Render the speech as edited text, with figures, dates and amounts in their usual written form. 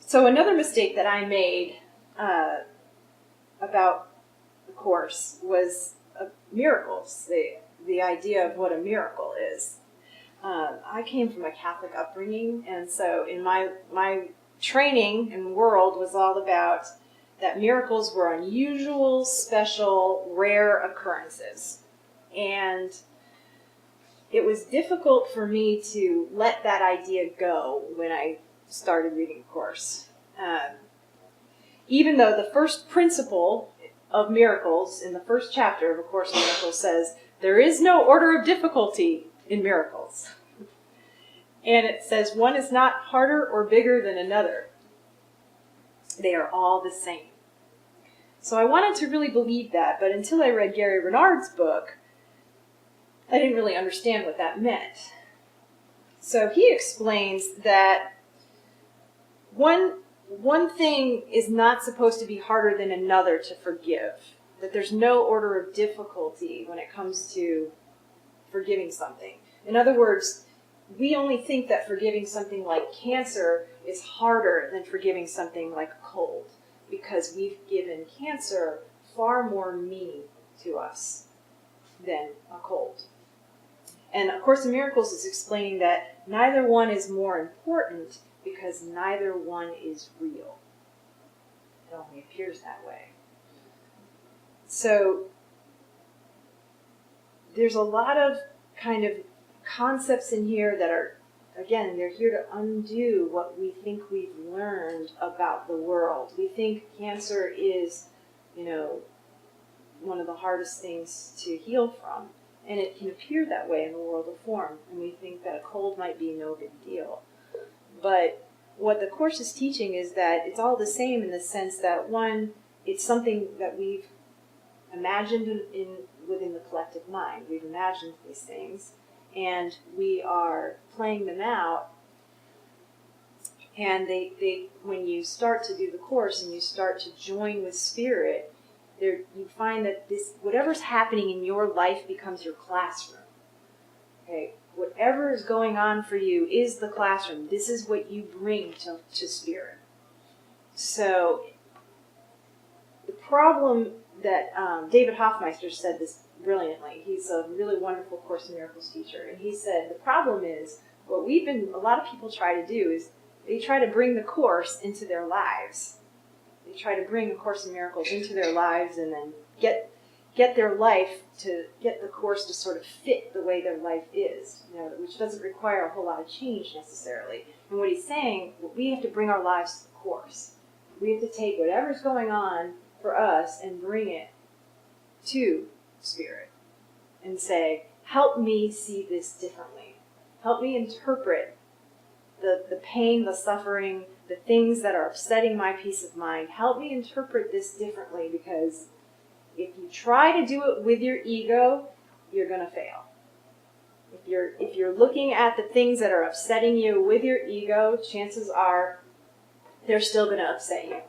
So another mistake that I made about the Course was miracles, the idea of what a miracle is. I came from a Catholic upbringing, and so in my training and world was all about that miracles were unusual, special, rare occurrences. And it was difficult for me to let that idea go when I started reading the Course. Even though the first principle of miracles in the first chapter of A Course in Miracles says, there is no order of difficulty in miracles. And it says one is not harder or bigger than another. They are all the same. So I wanted to really believe that, but until I read Gary Renard's book, I didn't really understand what that meant. So he explains that one thing is not supposed to be harder than another to forgive. That there's no order of difficulty when it comes to forgiving something. In other words, we only think that forgiving something like cancer is harder than forgiving something like a cold, because we've given cancer far more meaning to us than a cold. And A Course in Miracles is explaining that neither one is more important because neither one is real. It only appears that way. So there's a lot of kind of concepts in here that are, again, they're here to undo what we think we've learned about the world. We think cancer is, one of the hardest things to heal from. And it can appear that way in the world of form. And we think that a cold might be no big deal. But what the Course is teaching is that it's all the same in the sense that, one, it's something that we've imagined within the collective mind. We've imagined these things, and we are playing them out. And they when you start to do the Course and you start to join with Spirit, you find that whatever's happening in your life becomes your classroom. Okay, whatever is going on for you is the classroom. This is what you bring to Spirit. So the problem that David Hoffmeister said this brilliantly. He's a really wonderful Course in Miracles teacher, and he said the problem is a lot of people try to do is they try to bring the Course into their lives. They try to bring A Course in Miracles into their lives and then get their life to get the Course to sort of fit the way their life is, which doesn't require a whole lot of change necessarily. And what he's saying, we have to bring our lives to the Course. We have to take whatever's going on for us and bring it to Spirit and say, help me see this differently. Help me interpret the pain, the suffering, the things that are upsetting my peace of mind. Help me interpret this differently, because if you try to do it with your ego, you're going to fail. If you're looking at the things that are upsetting you with your ego, chances are they're still going to upset you.